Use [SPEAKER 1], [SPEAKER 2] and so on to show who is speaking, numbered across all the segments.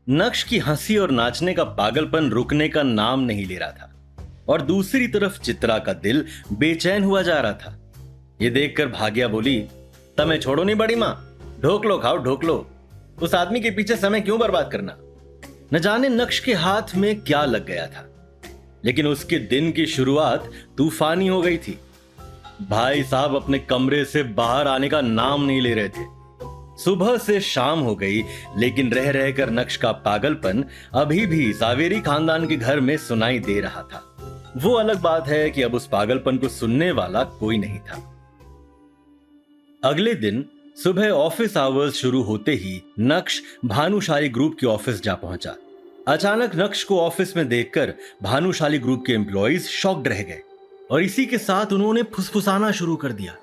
[SPEAKER 1] नक्श की हंसी और नाचने का पागलपन रुकने का नाम नहीं ले रहा था और दूसरी तरफ चित्रा का दिल बेचैन हुआ जा रहा था। ये देखकर भाग्या बोली, तमें छोड़ो नहीं बड़ी माँ, ढोक लो खाओ ढोक लो, उस आदमी के पीछे समय क्यों बर्बाद करना। न जाने नक्श के हाथ में क्या लग गया था, लेकिन उसके दिन की शुरुआत तूफानी हो गई थी। भाई साहब अपने कमरे से बाहर आने का नाम नहीं ले रहे थे। सुबह से शाम हो गई, लेकिन रह रहकर नक्श का पागलपन अभी भी सावेरी खानदान के घर में सुनाई दे रहा था। वो अलग बात है कि अब उस पागलपन को सुनने वाला कोई नहीं था। अगले दिन सुबह ऑफिस आवर्स शुरू होते ही नक्श भानुशाली ग्रुप के ऑफिस जा पहुंचा। अचानक नक्श को ऑफिस में देखकर भानुशाली ग्रुप के एम्प्लॉइज शॉक्ड रह गए और इसी के साथ उन्होंने फुसफुसाना शुरू कर दिया।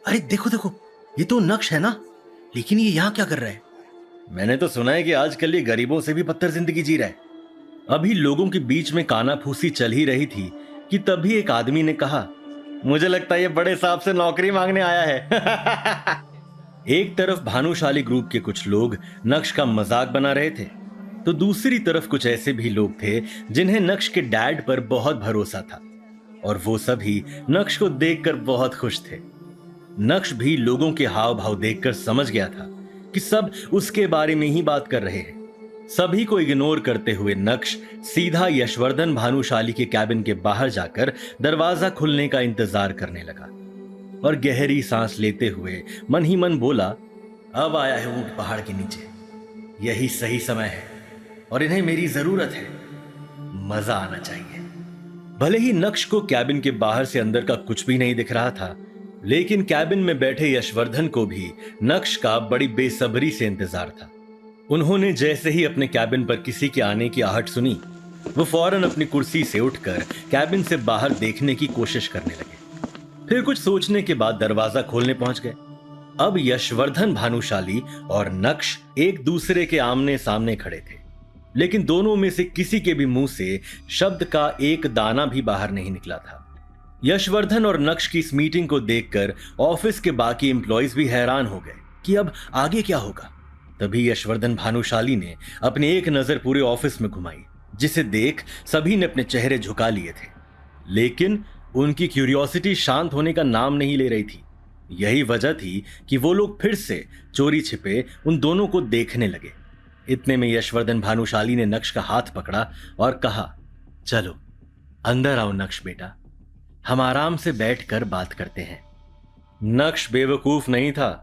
[SPEAKER 1] अरे देखो देखो, ये तो नक्श है ना, लेकिन ये यहां क्या कर रहा है? मैंने तो सुना है कि आजकल ये गरीबों से भी बदतर जिंदगी जी रहा है। अभी लोगों के बीच में कानाफूसी चल ही रही थी कि तभी एक आदमी ने कहा, मुझे लगता है ये बड़े साहब से नौकरी मांगने आया है। एक तरफ भानुशाली ग्रुप के कुछ लोग नक्श का मजाक बना रहे थे, तो दूसरी तरफ कुछ ऐसे भी लोग थे जिन्हें नक्श के डैड पर बहुत भरोसा था और वो सभी नक्श को देखकर बहुत खुश थे। नक्श भी लोगों के हाव भाव देखकर समझ गया था कि सब उसके बारे में ही बात कर रहे हैं। सभी को इग्नोर करते हुए नक्श सीधा यशवर्धन भानुशाली के कैबिन के बाहर जाकर दरवाजा खुलने का इंतजार करने लगा और गहरी सांस लेते हुए मन ही मन बोला, अब आया है ऊंट पहाड़ के नीचे, यही सही समय है और इन्हें मेरी जरूरत है, मजा आना चाहिए। भले ही नक्श को कैबिन के बाहर से अंदर का कुछ भी नहीं दिख रहा था, लेकिन कैबिन में बैठे यशवर्धन को भी नक्श का बड़ी बेसब्री से इंतजार था। उन्होंने जैसे ही अपने कैबिन पर किसी के आने की आहट सुनी, वो फौरन अपनी कुर्सी से उठकर कैबिन से बाहर देखने की कोशिश करने लगे। फिर कुछ सोचने के बाद दरवाजा खोलने पहुंच गए। अब यशवर्धन भानुशाली और नक्श एक दूसरे के आमने सामने खड़े थे, लेकिन दोनों में से किसी के भी मुंह से शब्द का एक दाना भी बाहर नहीं निकला था। यशवर्धन और नक्श की इस मीटिंग को देखकर ऑफिस के बाकी एम्प्लॉइज भी हैरान हो गए कि अब आगे क्या होगा। तभी यशवर्धन भानुशाली ने अपनी एक नजर पूरे ऑफिस में घुमाई, जिसे देख सभी ने अपने चेहरे झुका लिए थे, लेकिन उनकी क्यूरियोसिटी शांत होने का नाम नहीं ले रही थी। यही वजह थी कि वो लोग फिर से चोरी छिपे उन दोनों को देखने लगे। इतने में यशवर्धन भानुशाली ने नक्श का हाथ पकड़ा और कहा, चलो अंदर आओ नक्श बेटा, हम आराम से बैठकर बात करते हैं। नक्श बेवकूफ नहीं था।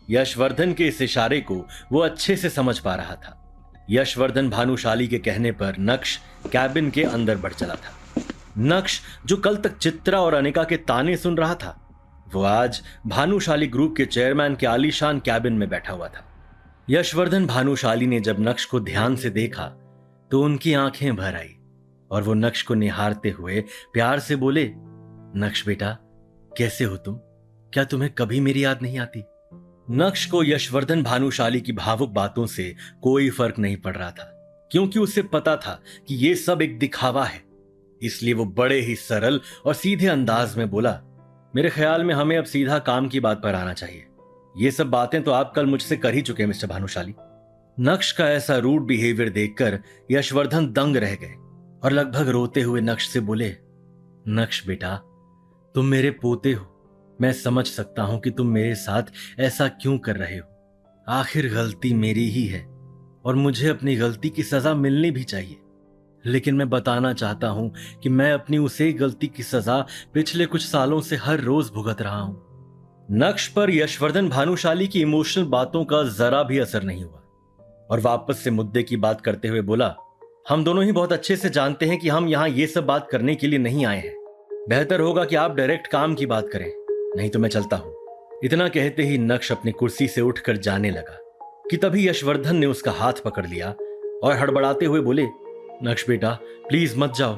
[SPEAKER 1] यशवर्धन के इस इशारे को वो अच्छे से समझ पा रहा था। यशवर्धन भानुशाली के कहने पर नक्श कैबिन के अंदर बढ़ चला था। नक्श जो कल तक चित्रा और अनिका के ताने सुन रहा था, वो आज भानुशाली ग्रुप के चेयरमैन के आलीशान कैबिन में बैठा हुआ था। यशवर्धन भानुशाली ने जब नक्श को ध्यान से देखा तो उनकी आंखें भर आई और वो नक्श को निहारते हुए प्यार से बोले, नक्श बेटा कैसे हो तुम? क्या तुम्हें कभी मेरी याद नहीं आती? नक्श को यशवर्धन भानुशाली की भावुक बातों से कोई फर्क नहीं पड़ रहा था, क्योंकि उसे पता था कि ये सब एक दिखावा है। इसलिए वो बड़े ही सरल और सीधे अंदाज में बोला, मेरे ख्याल में हमें अब सीधा काम की बात पर आना चाहिए। ये सब बातें तो आप कल मुझसे कर ही चुके हैं मिस्टर भानुशाली। नक्श का ऐसा रूड बिहेवियर देखकर यशवर्धन दंग रह गए और लगभग रोते हुए नक्श से बोले, नक्श बेटा तुम मेरे पोते हो, मैं समझ सकता हूं कि तुम मेरे साथ ऐसा क्यों कर रहे हो। आखिर गलती मेरी ही है और मुझे अपनी गलती की सजा मिलनी भी चाहिए, लेकिन मैं बताना चाहता हूं कि मैं अपनी उसे गलती की सजा पिछले कुछ सालों से हर रोज भुगत रहा हूं। नक्श पर यशवर्धन भानुशाली की इमोशनल बातों का जरा भी असर नहीं हुआ और वापस से मुद्दे की बात करते हुए बोला, हम दोनों ही बहुत अच्छे से जानते हैं कि हम यहां ये सब बात करने के लिए नहीं आए हैं। बेहतर होगा कि आप डायरेक्ट काम की बात करें, नहीं तो मैं चलता हूं। इतना कहते ही नक्श अपनी कुर्सी से उठकर जाने लगा कि तभी यशवर्धन ने उसका हाथ पकड़ लिया और हड़बड़ाते हुए बोले, नक्श बेटा प्लीज मत जाओ,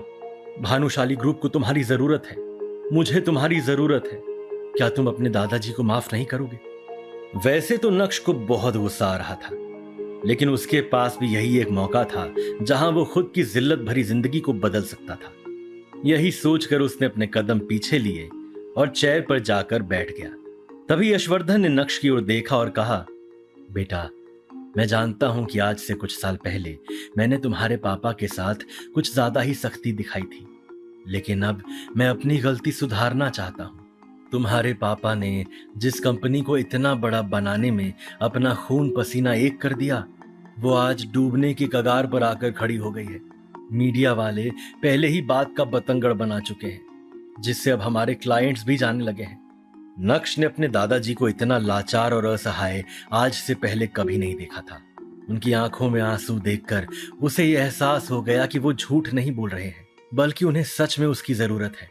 [SPEAKER 1] भानुशाली ग्रुप को तुम्हारी जरूरत है, मुझे तुम्हारी जरूरत है। क्या तुम अपने दादाजी को माफ नहीं करोगे? वैसे तो नक्श को बहुत गुस्सा आ रहा था, लेकिन उसके पास भी यही एक मौका था जहां वो खुद की जिल्लत भरी जिंदगी को बदल सकता था। यही सोचकर उसने अपने कदम पीछे लिए और चेयर पर जाकर बैठ गया। तभी यशवर्धन ने नक्श की ओर देखा और कहा, बेटा मैं जानता हूं कि आज से कुछ साल पहले मैंने तुम्हारे पापा के साथ कुछ ज्यादा ही सख्ती दिखाई थी, लेकिन अब मैं अपनी गलती सुधारना चाहता हूं। तुम्हारे पापा ने जिस कंपनी को इतना बड़ा बनाने में अपना खून पसीना एक कर दिया, वो आज डूबने की कगार पर आकर खड़ी हो गई है। मीडिया वाले पहले ही बात का बतंगड़ बना चुके हैं, जिससे अब हमारे क्लाइंट्स भी जानने लगे हैं। नक्श ने अपने दादाजी को इतना लाचार और असहाय आज से पहले कभी नहीं देखा था। उनकी आंखों में आंसू देखकर उसे यह एहसास हो गया कि वो झूठ नहीं बोल रहे हैं, बल्कि उन्हें सच में उसकी जरूरत है।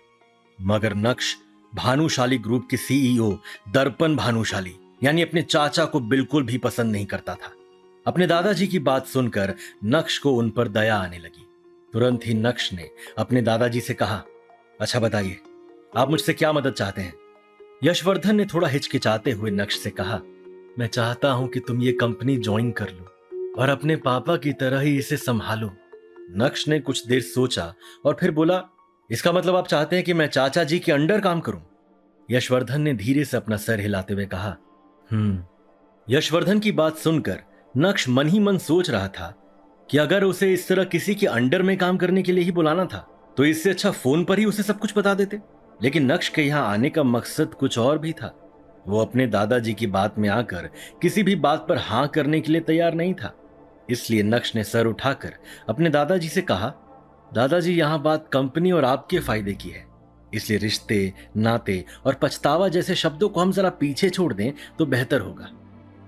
[SPEAKER 1] मगर नक्श भानुशाली ग्रुप के सीईओ दर्पण भानुशाली यानी अपने चाचा को बिल्कुल भी पसंद नहीं करता था। अपने दादाजी की बात सुनकर नक्श को उन पर दया आने लगी। तुरंत ही नक्श ने अपने दादाजी से कहा, अच्छा बताइए, आप मुझसे क्या मदद चाहते हैं? यशवर्धन ने थोड़ा हिचकिचाते हुए नक्श से कहा, मैं चाहता हूं कि तुम ये कंपनी ज्वाइन कर लो और अपने पापा की तरह ही इसे संभालो। नक्श ने कुछ देर सोचा और फिर बोला, इसका मतलब आप चाहते हैं कि मैं चाचा जी के अंडर काम करूं? यशवर्धन ने धीरे से अपना सर हिलाते हुए कहा, यशवर्धन की बात सुनकर नक्श मन ही मन सोच रहा था कि अगर उसे इस तरह किसी के अंडर में काम करने के लिए ही बुलाना था तो इससे अच्छा फोन पर ही उसे सब कुछ बता देते। लेकिन नक्श के यहां आने का मकसद कुछ और भी था। वो अपने दादाजी की बात में आकर किसी भी बात पर हां करने के लिए तैयार नहीं था। इसलिए नक्श ने सर उठाकर अपने दादाजी से कहा, दादाजी यहां बात कंपनी और आपके फायदे की है, इसलिए रिश्ते, नाते और पछतावा जैसे शब्दों को हम जरा पीछे छोड़ दें तो बेहतर होगा।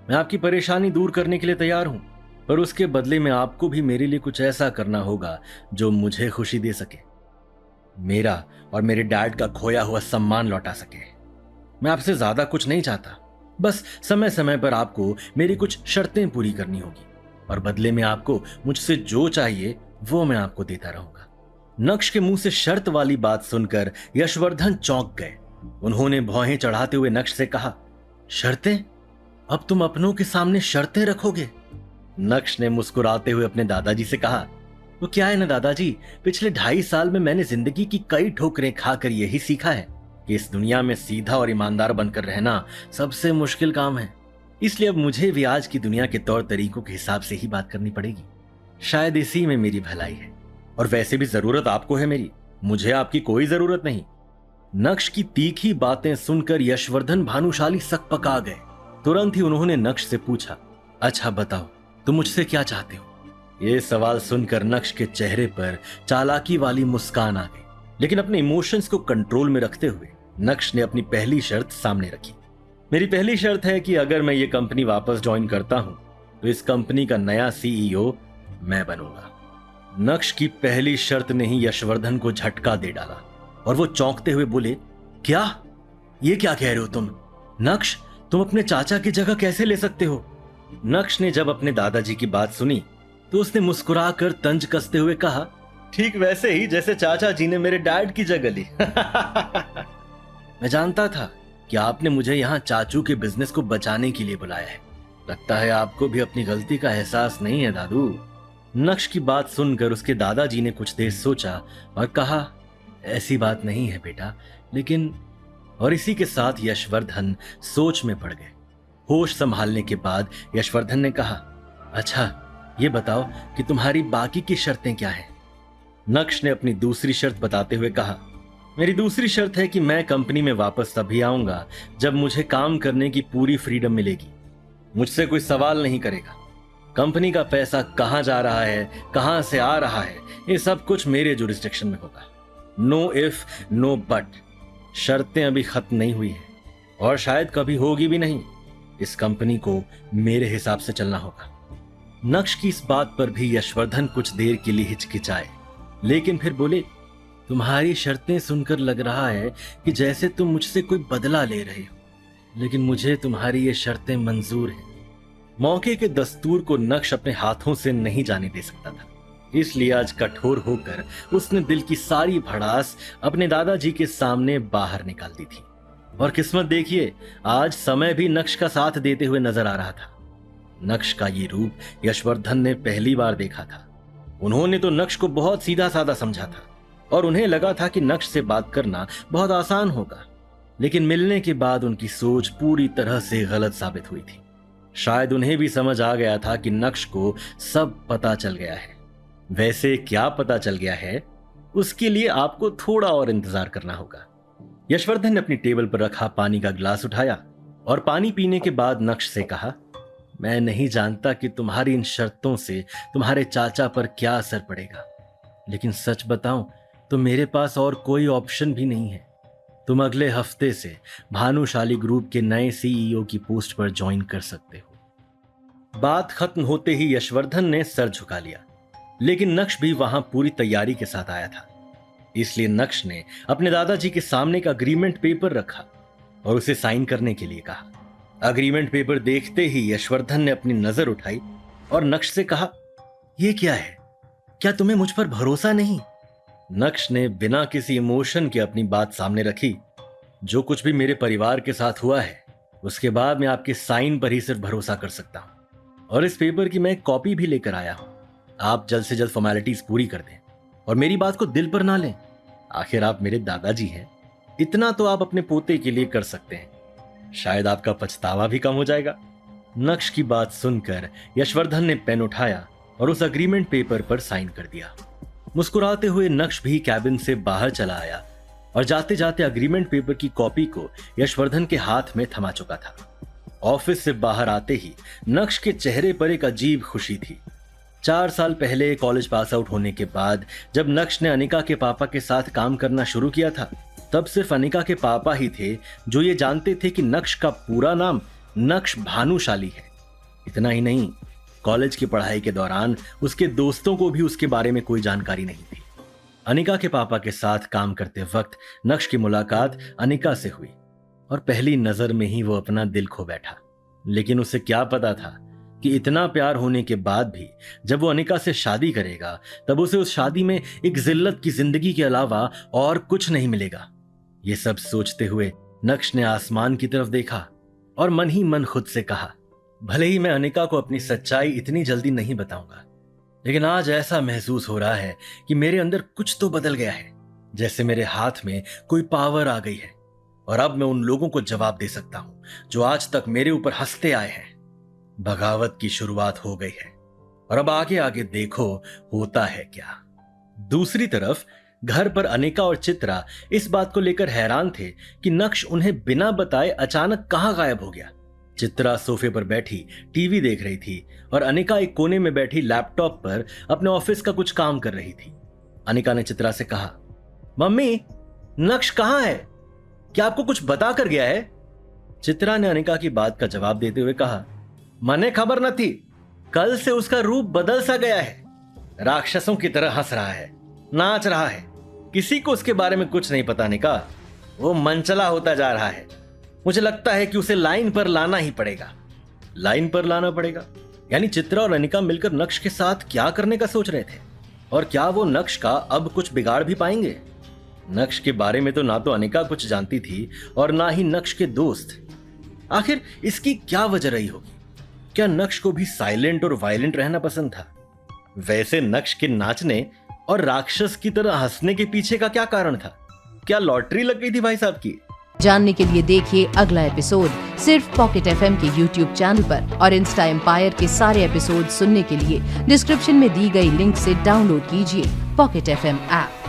[SPEAKER 1] मैं आपकी परेशानी दूर करने के लिए तैयार हूं, पर उसके बदले में आपको भी मेरे लिए कुछ ऐसा करना होगा जो मुझे खुशी दे सके, मेरा और मेरे डैड का खोया हुआ सम्मान लौटा सके। मैं आपसे ज्यादा कुछ नहीं चाहता, बस समय समय पर आपको मेरी कुछ शर्तें पूरी करनी होगी और बदले में आपको मुझसे जो चाहिए वो मैं आपको देता रहूंगा। नक्श के मुंह से शर्त वाली बात सुनकर यशवर्धन चौंक गए। उन्होंने भौहें चढ़ाते हुए नक्श से कहा, शर्तें? अब तुम अपनों के सामने शर्तें रखोगे? नक्श ने मुस्कुराते हुए अपने दादाजी से कहा, वो क्या है ना दादाजी, पिछले 2.5 साल में मैंने जिंदगी की कई ठोकरें खाकर यही सीखा है कि इस दुनिया में सीधा और ईमानदार बनकर रहना सबसे मुश्किल काम है। इसलिए अब मुझे भी आज की दुनिया के तौर तरीकों के हिसाब से ही बात करनी पड़ेगी। शायद इसी में मेरी भलाई है, और वैसे भी जरूरत आपको है मेरी, मुझे आपकी कोई जरूरत नहीं। नक्श की तीखी बातें सुनकर यशवर्धन भानुशाली सकपका गए। तुरंत ही उन्होंने नक्श से पूछा, अच्छा बताओ, तुम मुझसे क्या चाहते हो? यह सवाल सुनकर नक्श के चेहरे पर चालाकी वाली मुस्कान आ गई, लेकिन अपने इमोशंस को कंट्रोल में रखते हुए नक्श ने अपनी पहली शर्त सामने रखी। मेरी पहली शर्त है कि अगर मैं ये कंपनी वापस ज्वाइन करता हूं तो इस कंपनी का नया सीईओ मैं बनूंगा। नक्श की पहली शर्त ने ही यशवर्धन को झटका दे डाला और वो चौंकते हुए बोले, क्या? ये क्या कह रहे हो तुम? नक्श, तुम अपने चाचा की जगह कैसे ले सकते हो? नक्श ने जब अपने दादाजी की बात सुनी तो उसने मुस्कुराकर तंज कसते हुए कहा, ठीक वैसे ही जैसे चाचा जी ने मेरे डैड की जगह ली। मैं जानता था कि आपने मुझे यहाँ चाचू के बिजनेस को बचाने के लिए बुलाया है। लगता है आपको भी अपनी गलती का एहसास नहीं है दादू। नक्श की बात सुनकर उसके दादाजी ने कुछ देर सोचा और कहा, ऐसी बात नहीं है बेटा, लेकिन। और इसी के साथ यशवर्धन सोच में पड़ गए। होश संभालने के बाद यशवर्धन ने कहा, अच्छा ये बताओ कि तुम्हारी बाकी की शर्तें क्या हैं? नक्श ने अपनी दूसरी शर्त बताते हुए कहा, मेरी दूसरी शर्त है कि मैं कंपनी में वापस तभी आऊंगा जब मुझे काम करने की पूरी फ्रीडम मिलेगी। मुझसे कोई सवाल नहीं करेगा। कंपनी का पैसा कहां जा रहा है, कहां से आ रहा है, ये सब कुछ मेरे जुरिस्डिक्शन में होगा। No if no but. शर्तें अभी खत्म नहीं हुई है और शायद कभी होगी भी नहीं। इस कंपनी को मेरे हिसाब से चलना होगा। नक्श की इस बात पर भी यशवर्धन कुछ देर के लिए हिचकिचाए, लेकिन फिर बोले, तुम्हारी शर्तें सुनकर लग रहा है कि जैसे तुम मुझसे कोई बदला ले रहे हो, लेकिन मुझे तुम्हारी ये शर्तें मंजूर हैं। मौके के दस्तूर को नक्श अपने हाथों से नहीं जाने दे सकता था, इसलिए आज कठोर होकर उसने दिल की सारी भड़ास अपने दादाजी के सामने बाहर निकाल दी थी। और किस्मत देखिए, आज समय भी नक्श का साथ देते हुए नजर आ रहा था। नक्श का ये रूप यशवर्धन ने पहली बार देखा था। उन्होंने तो नक्श को बहुत सीधा साधा समझा था और उन्हें लगा था कि नक्श से बात करना बहुत आसान होगा, लेकिन मिलने के बाद उनकी सोच पूरी तरह से गलत साबित हुई थी। शायद उन्हें भी समझ आ गया था कि नक्श को सब पता चल गया है। वैसे क्या पता चल गया है, उसके लिए आपको थोड़ा और इंतजार करना होगा। यशवर्धन ने अपनी टेबल पर रखा पानी का गिलास उठाया और पानी पीने के बाद नक्श से कहा, मैं नहीं जानता कि तुम्हारी इन शर्तों से तुम्हारे चाचा पर क्या असर पड़ेगा, लेकिन सच बताऊं तो मेरे पास और कोई ऑप्शन भी नहीं है। तुम अगले हफ्ते से भानुशाली ग्रुप के नए सीईओ की पोस्ट पर ज्वाइन कर सकते हो। बात खत्म होते ही यशवर्धन ने सर झुका लिया, लेकिन नक्श भी वहां पूरी तैयारी के साथ आया था। इसलिए नक्श ने अपने दादाजी के सामने एक अग्रीमेंट पेपर रखा और उसे साइन करने के लिए कहा। अग्रीमेंट पेपर देखते ही यशवर्धन ने अपनी नजर उठाई और नक्श से कहा, यह क्या है? क्या तुम्हें मुझ पर भरोसा नहीं? नक्श ने बिना किसी इमोशन के अपनी बात सामने रखी। जो कुछ भी मेरे परिवार के साथ हुआ है, उसके बाद मैं आपके साइन पर ही सिर्फ भरोसा कर सकता हूं, और इस पेपर की मैं एक कॉपी भी लेकर आया हूं। आप जल्द से जल्द फॉर्मेलिटीज पूरी कर दें और मेरी बात को दिल पर ना लें। आखिर आप मेरे दादाजी हैं, इतना तो आप अपने पोते के लिए कर सकते हैं। शायद आपका पछतावा भी कम हो जाएगा। नक्श की बात सुनकर यशवर्धन ने पेन उठाया और उस अग्रीमेंट पेपर पर साइन कर दिया। मुस्कुराते हुए नक्श भी कैबिन से बाहर चला आया और जाते जाते अग्रीमेंट पेपर की कॉपी को यशवर्धन के हाथ में थमा चुका था। ऑफिस से बाहर आते ही नक्श के चेहरे पर एक अजीब खुशी थी। 4 साल पहले कॉलेज पास आउट होने के बाद जब नक्श ने अनिका के पापा के साथ काम करना शुरू किया था, तब सिर्फ अनिका के पापा ही थे जो ये जानते थे कि नक्श का पूरा नाम नक्श भानुशाली है। इतना ही नहीं, कॉलेज की पढ़ाई के दौरान उसके दोस्तों को भी उसके बारे में कोई जानकारी नहीं थी। अनिका के पापा के साथ काम करते वक्त नक्श की मुलाकात अनिका से हुई और पहली नजर में ही वो अपना दिल खो बैठा। लेकिन उसे क्या पता था कि इतना प्यार होने के बाद भी जब वो अनिका से शादी करेगा, तब उसे उस शादी में एक जिल्लत की जिंदगी के अलावा और कुछ नहीं मिलेगा। ये सब सोचते हुए नक्श ने आसमान की तरफ देखा और मन ही मन खुद से कहा, भले ही मैं अनिका को अपनी सच्चाई इतनी जल्दी नहीं बताऊंगा, लेकिन आज ऐसा महसूस हो रहा है कि मेरे अंदर कुछ तो बदल गया है, जैसे मेरे हाथ में कोई पावर आ गई है और अब मैं उन लोगों को जवाब दे सकता हूं जो आज तक मेरे ऊपर हंसते आए हैं। बगावत की शुरुआत हो गई है और अब आगे आगे देखो होता है क्या। दूसरी तरफ घर पर अनिका और चित्रा इस बात को लेकर हैरान थे कि नक्श उन्हें बिना बताए अचानक कहां गायब हो गया। चित्रा सोफे पर बैठी टीवी देख रही थी और अनिका एक कोने में बैठी लैपटॉप पर अपने ऑफिस का कुछ काम कर रही थी। अनिका ने चित्रा से कहा, मम्मी, नक्श कहां है? क्या आपको कुछ बता कर गया है? चित्रा ने अनिका की बात का जवाब देते हुए कहा, मने खबर न थी, कल से उसका रूप बदल सा गया है। राक्षसों की तरह हंस रहा है, नाच रहा है। किसी को उसके बारे में कुछ नहीं पता निका। वो मनचला होता जा रहा है। मुझे लगता है कि उसे लाइन पर लाना ही पड़ेगा। लाइन पर लाना पड़ेगा? यानी चित्रा और अनिका मिलकर नक्श के साथ क्या करने का सोच रहे थे? और क्या वो नक्श का अब कुछ बिगाड़ भी पाएंगे? नक्श के बारे में तो ना तो अनिका कुछ जानती थी और ना ही नक्श के दोस्त। आखिर इसकी क्या वजह रही होगी? क्या नक्श को भी साइलेंट और वायलेंट रहना पसंद था? वैसे नक्श के नाचने और राक्षस की तरह हंसने के पीछे का क्या कारण था? क्या लॉटरी लग गई थी भाई साहब की?
[SPEAKER 2] जानने के लिए देखिए अगला एपिसोड सिर्फ पॉकेट एफएम के यूट्यूब चैनल पर और इंस्टा एम्पायर के सारे एपिसोड सुनने के लिए डिस्क्रिप्शन में दी गई लिंक से डाउनलोड कीजिए पॉकेट एफएम ऐप।